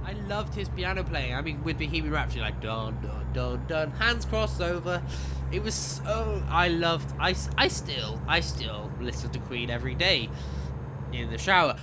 I loved his piano playing. I mean, with Bohemian Rhapsody, like dun dun dun dun, hands crossed over. It was so. I loved. I still listen to Queen every day in the shower.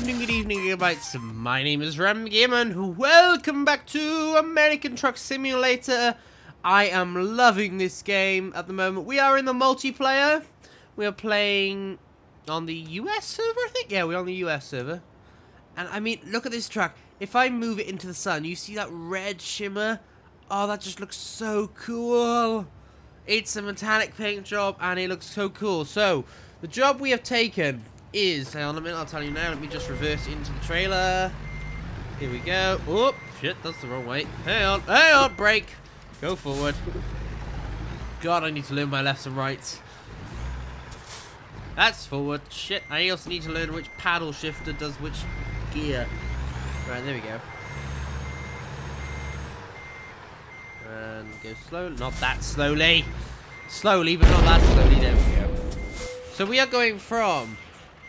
Good evening, gigabytes. My name is Gamer, and welcome back to American Truck Simulator. I am loving this game at the moment. We are in the multiplayer. We are playing on the US server, I think. Yeah, we're on the US server. And I mean, look at this truck. If I move it into the sun, you see that red shimmer? Oh, that just looks so cool. It's a metallic paint job, and it looks so cool. So, the job we have taken is, hang on a minute, I'll tell you now. Let me just reverse into the trailer. Here we go. Oh, shit, that's the wrong way. Hang on, brake. Go forward. God, I need to learn my lefts and rights. That's forward. Shit, I also need to learn which paddle shifter does which gear. Right, there we go. And go slow. Not that slowly. Slowly, but not that slowly. There we go. So we are going from...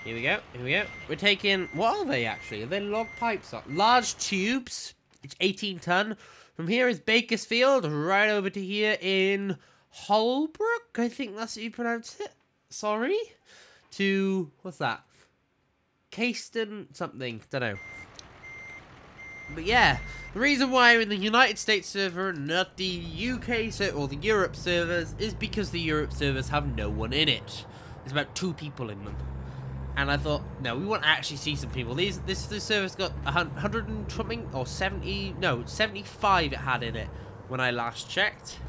Here we go. Here we go. We're taking... What are they, actually? Are they log pipes? Large tubes. It's 18 ton. From here is Bakersfield. Right over to here in Holbrook. I think that's how you pronounce it. Sorry. To... What's that? Caiston something. Don't know. But yeah. The reason why we're in the United States server, not the UK server, or the Europe servers, is because the Europe servers have no one in it. There's about 2 people in them. And I thought, no, we want to actually see some people. This server's got 100 and something, or 70, no, 75 it had in it when I last checked.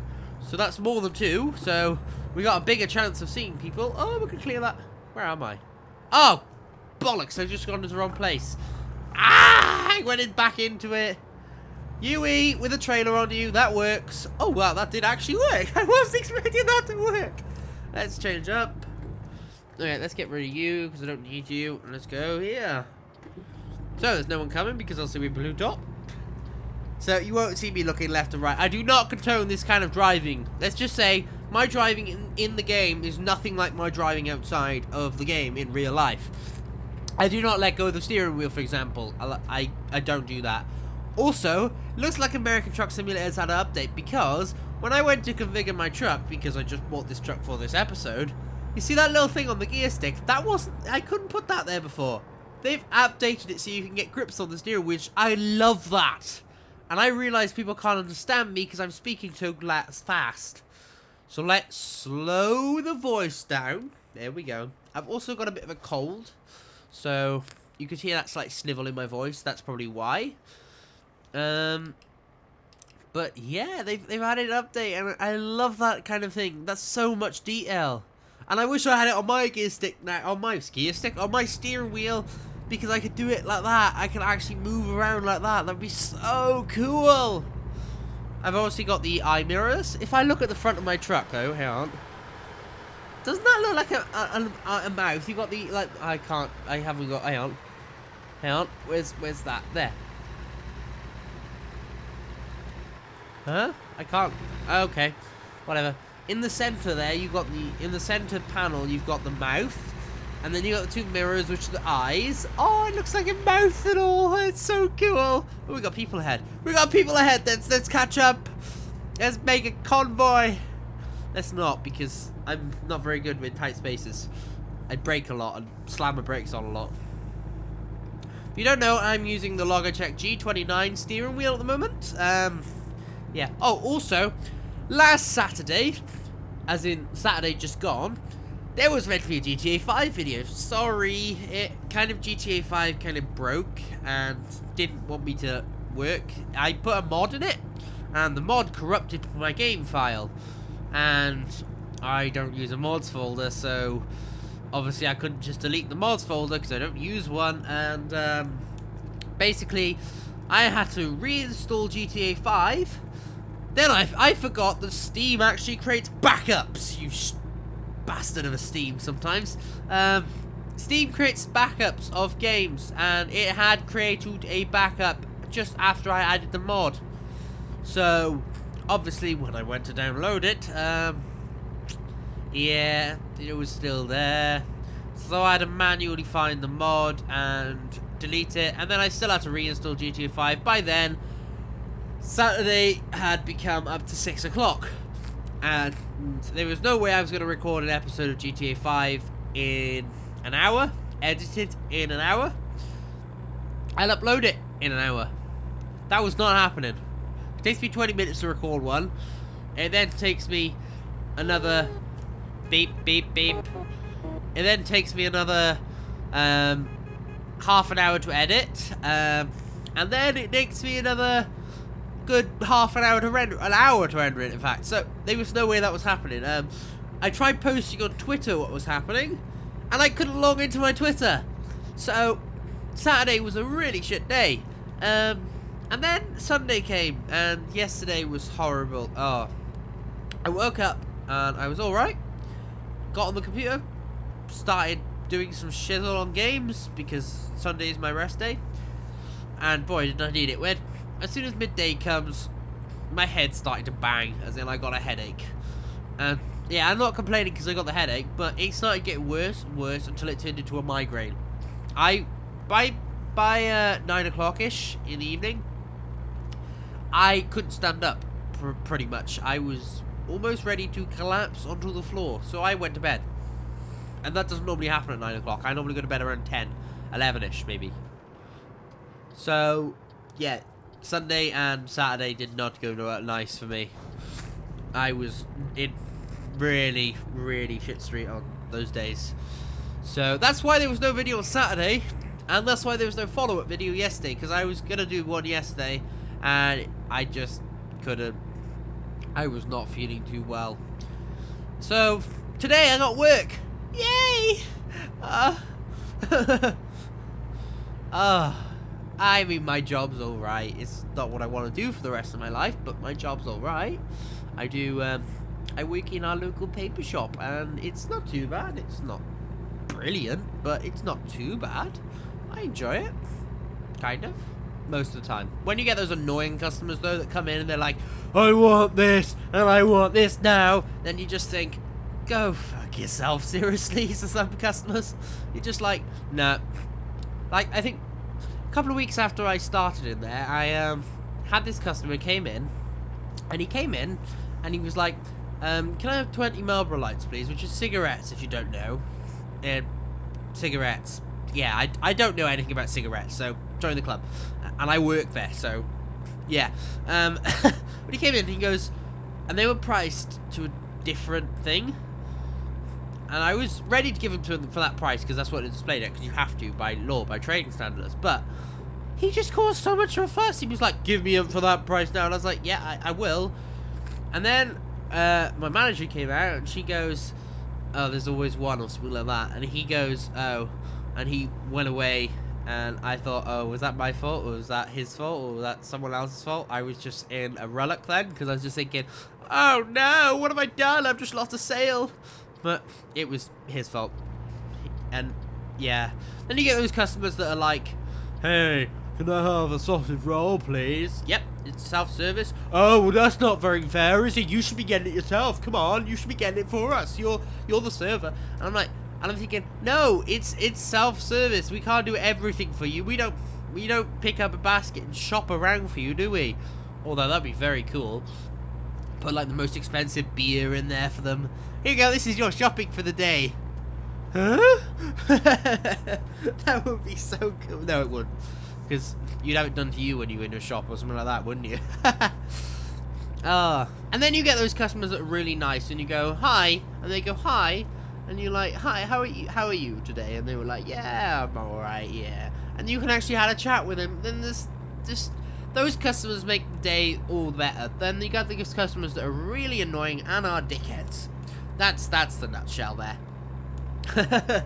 So that's more than 2, so we got a bigger chance of seeing people. Oh, we can clear that. Where am I? Oh, bollocks, I've just gone to the wrong place. Ah, I went back into it. UE with a trailer on you, that works. Oh, wow, that did actually work. I wasn't expecting that to work. Let's change up. Okay, let's get rid of you, because I don't need you. And let's go here. So, there's no one coming, because I'll see we blue dot. So, you won't see me looking left and right. I do not condone this kind of driving. Let's just say, my driving in the game is nothing like my driving outside of the game in real life. I do not let go of the steering wheel, for example. I don't do that. Also, looks like American Truck Simulator has had an update, because when I went to configure my truck, because I just bought this truck for this episode... You see that little thing on the gear stick? That wasn't... I couldn't put that there before. They've updated it so you can get grips on the steering wheel, which I love that. And I realise people can't understand me because I'm speaking so fast. So let's slow the voice down. There we go. I've also got a bit of a cold. So you could hear that slight snivel in my voice. That's probably why. But yeah, they've added an update. And I love that kind of thing. That's so much detail. And I wish I had it on my gear stick now, on my steering wheel, because I could do it like that. I could actually move around like that. That'd be so cool. I've obviously got the eye mirrors. If I look at the front of my truck, though, hang on. Doesn't that look like a mouth? You got the, like, I haven't got, hang on. Where's that? There. Huh? I can't, okay. Whatever. In the center there, you've got in the center panel, you've got the mouth. And then you got the 2 mirrors, which are the eyes. Oh, it looks like a mouth and all. It's so cool. Oh, we got people ahead. We got people ahead. Let's catch up. Let's make a convoy. Let's not, because I'm not very good with tight spaces. I brake a lot and slam my brakes on a lot. If you don't know, I'm using the Logitech G29 steering wheel at the moment. Yeah. Oh, also... Last Saturday, as in Saturday just gone, there was meant to be a GTA 5 video. Sorry, it kind of GTA 5 kind of broke and didn't want me to work. I put a mod in it, and the mod corrupted my game file. And I don't use a mods folder, so obviously I couldn't just delete the mods folder because I don't use one. And basically, I had to reinstall GTA 5. Then I forgot that Steam actually creates backups, you bastard of a Steam sometimes. Steam creates backups of games, and it had created a backup just after I added the mod. So obviously when I went to download it, yeah, it was still there. So I had to manually find the mod and delete it, and then I still had to reinstall GTA 5. By then, Saturday had become up to 6 o'clock, and there was no way I was going to record an episode of GTA 5 in an hour, edited in an hour, and upload it in an hour. That was not happening. It takes me 20 minutes to record one. It then takes me another beep, beep, beep. It then takes me another half an hour to edit, and then it takes me another good half an hour to render, an hour to render it, in fact. So there was no way that was happening. I tried posting on Twitter what was happening, and I couldn't log into my Twitter. So Saturday was a really shit day. And then Sunday came, and yesterday was horrible. Oh, I woke up and I was alright. Got on the computer, started doing some shizzle on games because Sunday is my rest day. And boy, did I need it. When as soon as midday comes, my head started to bang, as in I got a headache. And yeah, I'm not complaining because I got the headache, but it started getting worse and worse until it turned into a migraine. By 9 o'clock-ish in the evening, I couldn't stand up, pretty much. I was almost ready to collapse onto the floor, so I went to bed. And that doesn't normally happen at 9 o'clock. I normally go to bed around 10, 11-ish maybe. So, yeah, Sunday and Saturday did not go nice for me. I was in really, really shit street on those days. So that's why there was no video on Saturday, and that's why there was no follow-up video yesterday, because I was going to do one yesterday, and I just couldn't. I was not feeling too well. So today I got work. Yay! I mean, my job's alright. It's not what I want to do for the rest of my life, but my job's alright. I do, I work in our local paper shop, and it's not too bad. It's not brilliant, but it's not too bad. I enjoy it. Kind of. Most of the time. When you get those annoying customers, though, that come in and they're like, I want this, and I want this now, then you just think, go fuck yourself, seriously, to some customers. You're just like, nah. Like, I think a couple of weeks after I started in there, I had this customer came in, and he was like, can I have 20 Marlboro Lights, please? Which is cigarettes, if you don't know. Cigarettes. Yeah, I don't know anything about cigarettes, so join the club. And I work there, so yeah. But he came in and he goes, and they were priced to a different thing. And I was ready to give them to him for that price, because that's what it displayed at, because you have to by law, by trading standards. But he just caused so much of a fuss. He was like, give me them for that price now. And I was like, yeah, I will. And then my manager came out and she goes, oh, there's always one, or something like that. And he goes, oh. And he went away, and I thought, oh, was that my fault, or was that his fault, or was that someone else's fault? I was just in a relic then, because I was just thinking, oh no, what have I done? I've just lost a sale. But it was his fault. And yeah, then you get those customers that are like, hey, can I have a sausage roll, please? Yep, it's self-service. Oh, well, that's not very fair, is it? You should be getting it yourself. Come on, you should be getting it for us. You're the server. And I'm like, and I'm thinking, no, it's self-service. We can't do everything for you. We don't pick up a basket and shop around for you, do we? Although that'd be very cool. Put like the most expensive beer in there for them. Here you go. This is your shopping for the day. Huh? That would be so cool. No, it wouldn't, because you'd have it done to you when you were in a shop or something like that, wouldn't you? And then you get those customers that are really nice, and you go hi, and they go hi. And you're like, hi, how are you today? And they were like, yeah, I'm alright, yeah. And you can actually have a chat with them. Then there's just, those customers make the day all better. Then you got these customers that are really annoying and are dickheads. That's the nutshell there.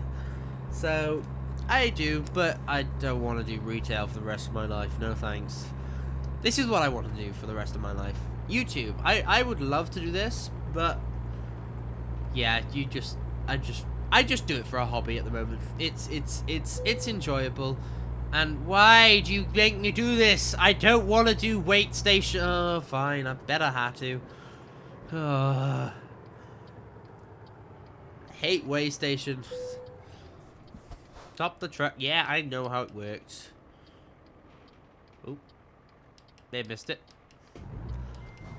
So, I do, but I don't want to do retail for the rest of my life. No thanks. This is what I want to do for the rest of my life. YouTube. I would love to do this, but yeah, I I just do it for a hobby at the moment. It's enjoyable. And why do you make me do this? I don't want to do weight station. Oh, fine. I better have to. Oh. I hate weigh stations. Stop the truck. Yeah, I know how it works. Oh. They missed it.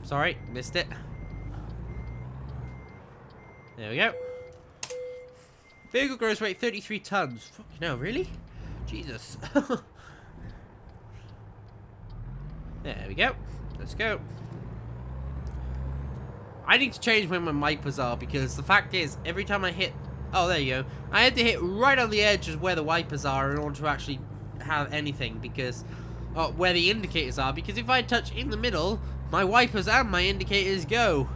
Sorry, missed it. There we go. Vehicle gross weight 33 tons. Fucking hell, really? Jesus. There we go. Let's go. I need to change where my wipers are because the fact is, every time I hit... Oh, there you go. I had to hit right on the edge of where the wipers are in order to actually have anything because... Oh, where the indicators are, because if I touch in the middle, my wipers and my indicators go.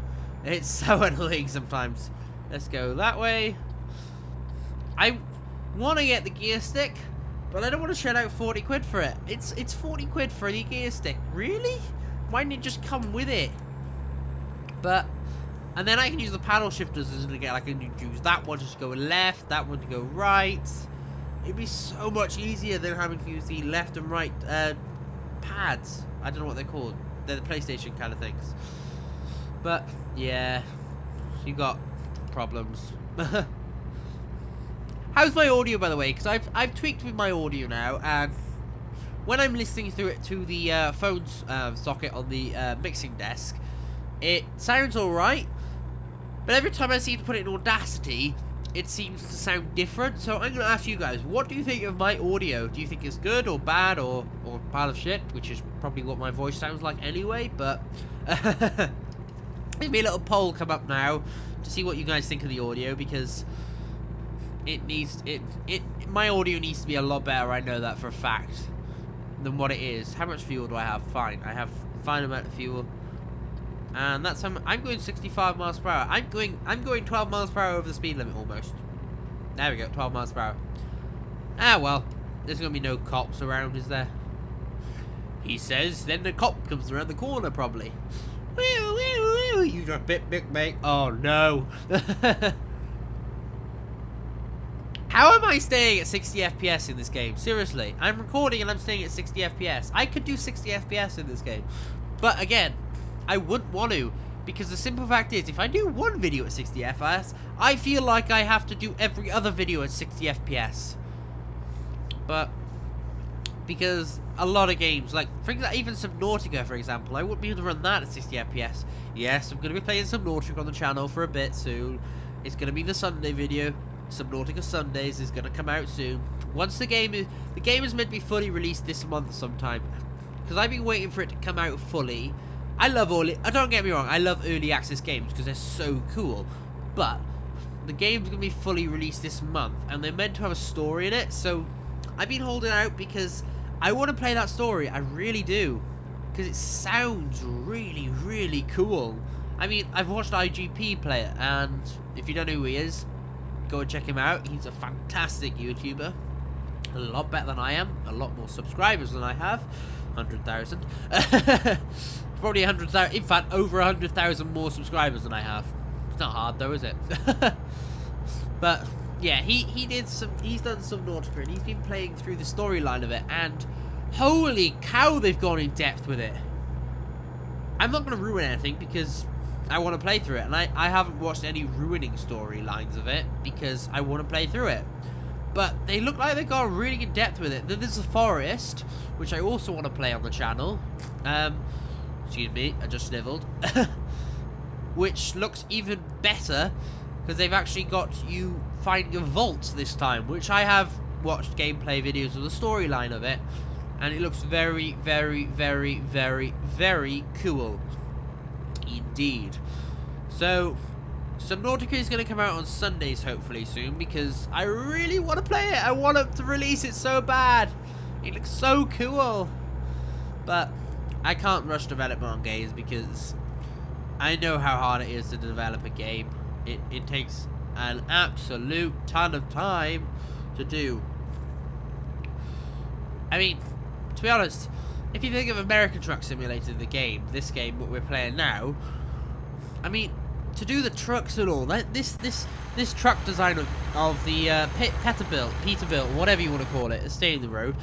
It's so annoying sometimes. Let's go that way. I want to get the gear stick, but I don't want to shell out 40 quid for it. It's 40 quid for the gear stick. Really? Why didn't it just come with it? But, and then I can use the paddle shifters as again. I can use that one to just go left, that one to go right. It'd be so much easier than having to use the left and right pads. I don't know what they're called. They're the PlayStation kind of things. But, yeah. You got problems. How's my audio, by the way? Because I've tweaked with my audio now, and when I'm listening through it to the phone socket on the mixing desk, it sounds alright, but every time I seem to put it in Audacity, it seems to sound different. So I'm going to ask you guys, what do you think of my audio? Do you think it's good or bad or pile of shit? Which is probably what my voice sounds like anyway, but maybe a little poll come up now to see what you guys think of the audio, because my audio needs to be a lot better, I know that for a fact, than what it is. How much fuel do I have? Fine, I have a fine amount of fuel. And that's how I'm going 65 miles per hour. I'm going 12 miles per hour over the speed limit almost. There we go, 12 miles per hour. Ah well, there's gonna be no cops around, is there? He says. Then the cop comes around the corner probably. You got a bit, mate. Oh no. How am I staying at 60 FPS in this game? Seriously, I'm recording and I'm staying at 60 FPS. I could do 60 FPS in this game, but again, I wouldn't want to, because the simple fact is, if I do one video at 60 FPS, I feel like I have to do every other video at 60 FPS. But because a lot of games, like for example, even Subnautica, for example, I wouldn't be able to run that at 60 FPS. Yes, I'm going to be playing Subnautica on the channel for a bit soon. It's going to be the Sunday video. Subnautica Sundays is going to come out soon. Once the game is meant to be fully released this month sometime, because I've been waiting for it to come out fully. I love don't get me wrong, I love early access games because they're so cool, but the game's going to be fully released this month, and they're meant to have a story in it, so I've been holding out because I want to play that story. I really do, because it sounds really, really cool. I mean, I've watched IGP play it, and if you don't know who he is, go and check him out. He's a fantastic YouTuber, a lot better than I am, a lot more subscribers than I have, 100,000. Probably 100,000, in fact, over 100,000 more subscribers than I have. It's not hard though, is it? But yeah, he's done some Subnautica, and he's been playing through the storyline of it, and holy cow, they've gone in depth with it. I'm not going to ruin anything because I want to play through it, and I haven't watched any ruining storylines of it because I want to play through it. But they look like they've gone really in depth with it. Then there's the forest, which I also want to play on the channel. Excuse me, I just snivelled. Which looks even better because they've actually got you finding a vault this time, which I have watched gameplay videos of the storyline of it, and it looks very, very, very, very, very cool indeed. So Subnautica is going to come out on Sundays hopefully soon, because I really want to play it. I want them to release it so bad. It looks so cool. But I can't rush development on games because I know how hard it is to develop a game. It takes an absolute ton of time to do. I mean, to be honest, if you think of American Truck Simulator, the game, this game, what we're playing now, I mean, to do the trucks and all, this truck design of the Peterbilt, whatever you want to call it, stay in the road.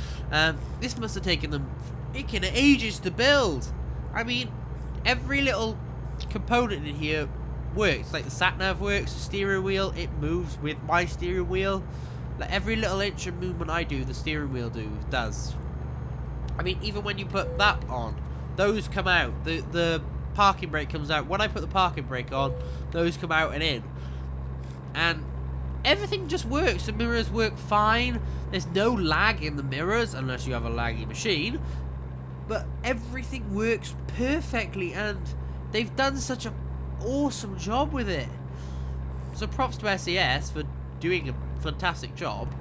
This must have taken them freaking ages to build. I mean, every little component in here works. Like the sat nav works, the steering wheel, it moves with my steering wheel. Like every little inch of movement I do, the steering wheel does. I mean, even when you put that on, those come out. The parking brake comes out. When I put the parking brake on, those come out and in. And everything just works. The mirrors work fine. There's no lag in the mirrors unless you have a laggy machine. But everything works perfectly, and they've done such an awesome job with it. So props to SES for doing a fantastic job.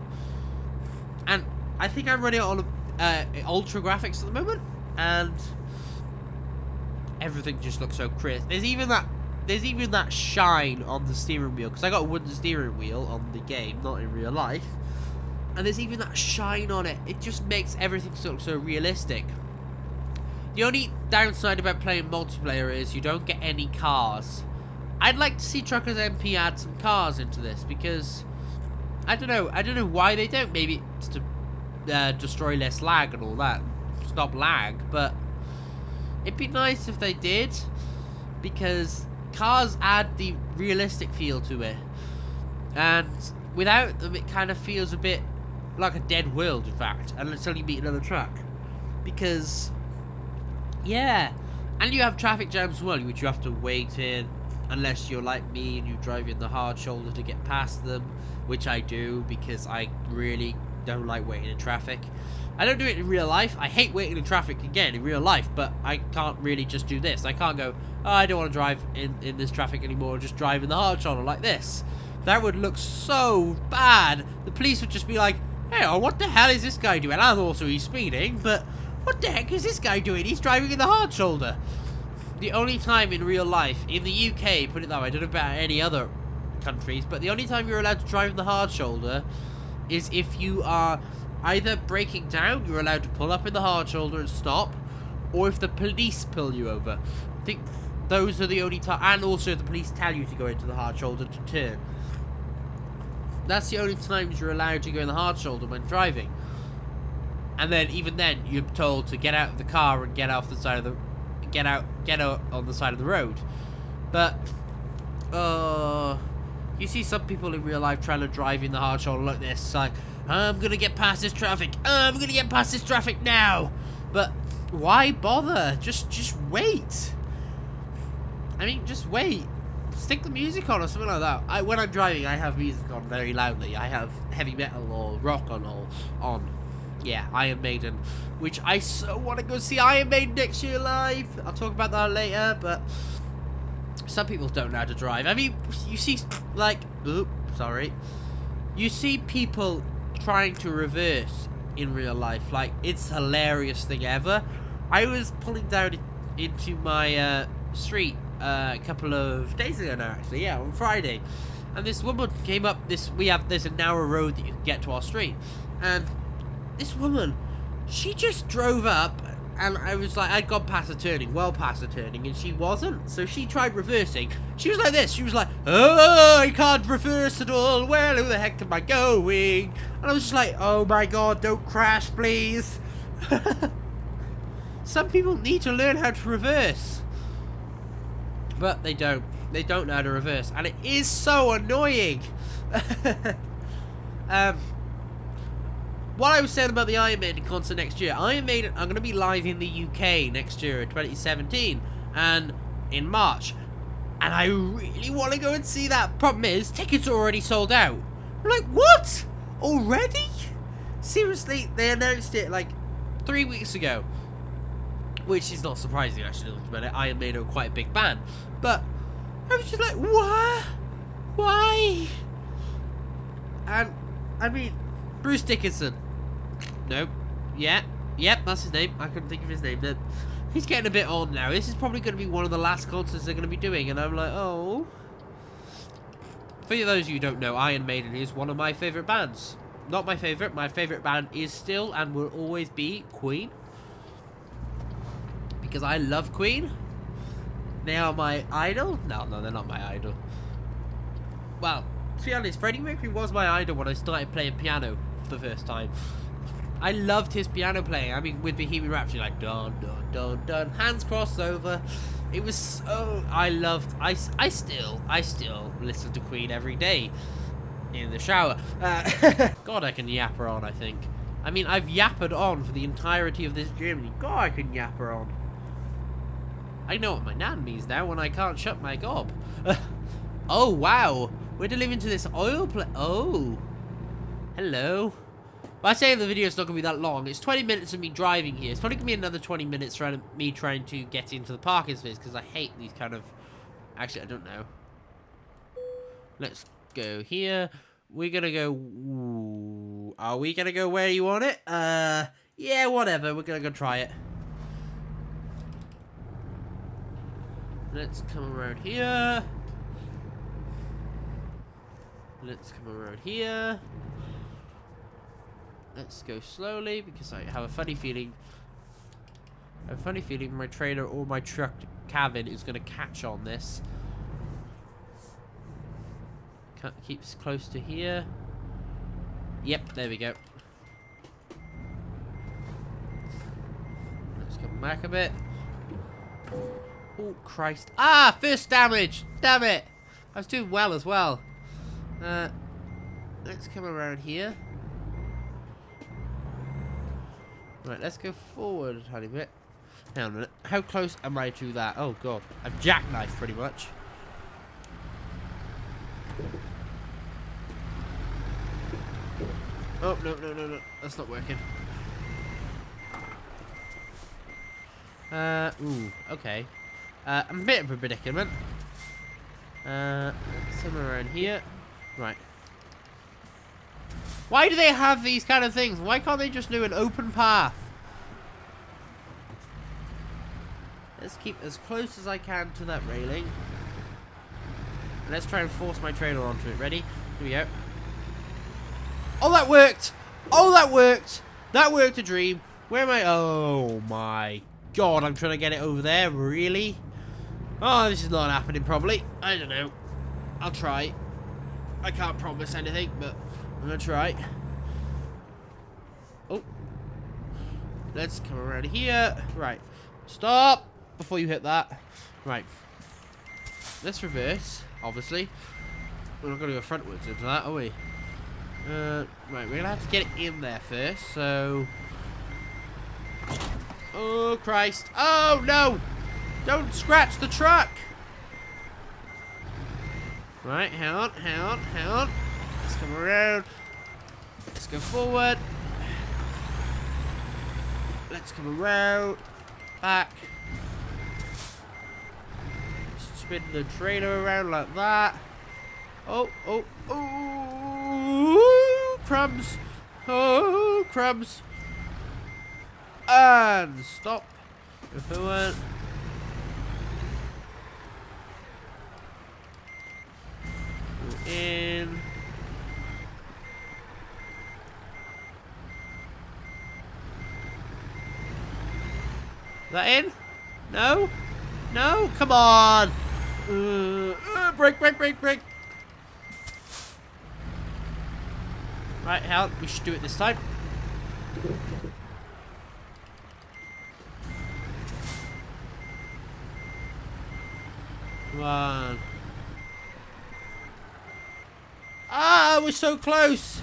And I think I'm running it on ultra graphics at the moment, and everything just looks so crisp. There's even that shine on the steering wheel, because I got a wooden steering wheel on the game, not in real life, and there's even that shine on it. It just makes everything look so realistic. The only downside about playing multiplayer is you don't get any cars. I'd like to see Truckers MP add some cars into this, because I don't know why they don't. Maybe it's to destroy less lag and all that, stop lag, but it'd be nice if they did, because cars add the realistic feel to it, and without them it kind of feels a bit like a dead world, in fact, until you meet another truck. Because yeah, and you have traffic jams as well, which you have to wait in, unless you're like me and you drive in the hard shoulder to get past them, which I do, because I really don't like waiting in traffic. I don't do it in real life. I hate waiting in traffic again in real life, but I can't really just do this. I can't go, oh, I don't want to drive in this traffic anymore, just drive in the hard shoulder like this. That would look so bad. The police would just be like, hey, oh, what the hell is this guy doing? And also he's speeding, but what the heck is this guy doing? He's driving in the hard shoulder. The only time in real life, in the UK, put it that way, I don't know about any other countries, but the only time you're allowed to drive in the hard shoulder is if you are either breaking down, you're allowed to pull up in the hard shoulder and stop, or if the police pull you over. I think those are the only times, and also if the police tell you to go into the hard shoulder to turn. That's the only times you're allowed to go in the hard shoulder when driving. And then, even then, you're told to get out of the car and get off the side of the, get out on the side of the road. But, you see some people in real life trying to drive in the hard shoulder like this, like, I'm gonna get past this traffic, I'm gonna get past this traffic now. But why bother? Just wait. I mean, just wait. Stick the music on or something like that. When I'm driving, I have music on very loudly. I have heavy metal or rock on. Yeah, Iron Maiden, which I so want to go see Iron Maiden next year live. I'll talk about that later, but some people don't know how to drive. I mean, you see, like, oops, sorry. You see people trying to reverse in real life. Like, it's the hilarious thing ever. I was pulling down into my street a couple of days ago now, actually, yeah, on Friday. And this woman came up, there's a narrow road that you can get to our street. And this woman, she just drove up, and I was like, I'd gone past the turning, well past the turning, and she wasn't. So she tried reversing. She was like this. She was like, oh, I can't reverse at all. Well, who the heck am I going? And I was just like, oh my god, don't crash, please. Some people need to learn how to reverse. But they don't. They don't know how to reverse. And it is so annoying. What I was saying about the Iron Maiden concert next year, Iron Maiden are going to be live in the UK next year, 2017, and in March. And I really want to go and see that. Problem is, tickets are already sold out. I'm like, what? Already? Seriously, they announced it like 3 weeks ago. Which is not surprising, actually, looking about it. Iron Maiden are quite a big band. But I was just like, what? Why? And, I mean, Bruce Dickinson. Nope. Yeah. Yep, that's his name. I couldn't think of his name then. He's getting a bit on now. This is probably going to be one of the last concerts they're going to be doing. And I'm like, oh. For those of you who don't know, Iron Maiden is one of my favourite bands. Not my favourite. My favourite band is still and will always be Queen. Because I love Queen. They are my idol? No, they're not my idol. Well, to be honest, Freddie Mercury was my idol when I started playing piano for the first time. I loved his piano playing. I mean, with Bohemian Rhapsody, like dun dun dun dun, hands crossed over. It was so. I still listen to Queen every day in the shower. God, I can yapper on. I think. I mean, I've yappered on for the entirety of this journey. God, I can yapper on. I know what my nan means now when I can't shut my gob. Oh wow, we're delivering to this oil place. Oh, hello. Well, I say the video's not going to be that long. It's 20 minutes of me driving here. It's probably going to be another 20 minutes for me trying to get into the parking space, because I hate these kind of... Actually, I don't know. Let's go here. We're going to go... Ooh. Are we going to go where you want it? Yeah, whatever. We're going to go try it. Let's come around here. Let's come around here. Let's go slowly, because I have a funny feeling. My trailer or my truck cabin is going to catch on this. Keeps close to here. Yep, there we go. Let's come back a bit. Oh, Christ. Ah, first damage. Damn it. I was doing well as well. Let's come around here. Right, let's go forward a tiny bit. Hang on a minute. How close am I to that? Oh, God. I've jackknifed pretty much. Oh, no. That's not working. Ooh, okay. I'm a bit of a predicament. Somewhere around here. Right. Why do they have these kind of things? Why can't they just do an open path? Let's keep as close as I can to that railing. And let's try and force my trailer onto it. Ready? Here we go. Oh, that worked! Oh, that worked! That worked a dream. Where am I? Oh, my God. I'm trying to get it over there. Really? Oh, this is not happening, probably. I don't know. I'll try. I can't promise anything, but... I'm gonna try. Oh. Let's come around here. Right. Stop before you hit that. Right. Let's reverse, obviously. We're not gonna go frontwards into that, are we? Right, we're gonna have to get it in there first, so... Oh, Christ. Oh, no! Don't scratch the truck! Right, hang on. Let's come around. Let's go forward. Let's come around. Back. Spin the trailer around like that. Oh. Crumbs. Oh, crumbs. And stop. Go forward. In. Is that in? No? No? Come on! Brake! Right, hell, we should do it this time. Come on. Ah, we're so close!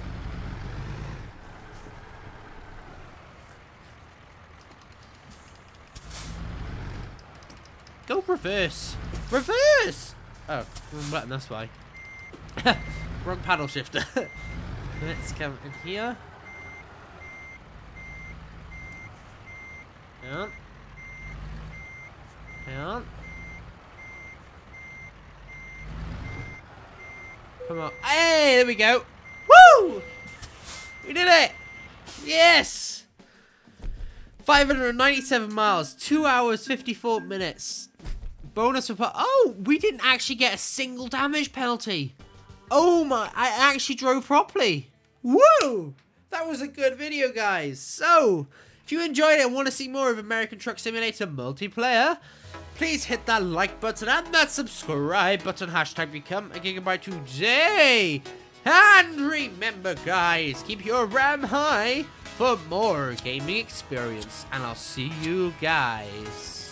Go reverse. Reverse! Oh, wrong button, that's why. Wrong paddle shifter. Let's come in here. Hang on. Come on. Hey, there we go. Woo! We did it! Yes! 597 miles, 2 hours, 54 minutes. Bonus for... Oh, we didn't actually get a single damage penalty. Oh my, I actually drove properly. Woo! That was a good video, guys. So, if you enjoyed it and want to see more of American Truck Simulator multiplayer, please hit that like button and that subscribe button. Hashtag become a gigabyte today. And remember, guys, keep your RAM high for more gaming experience. And I'll see you guys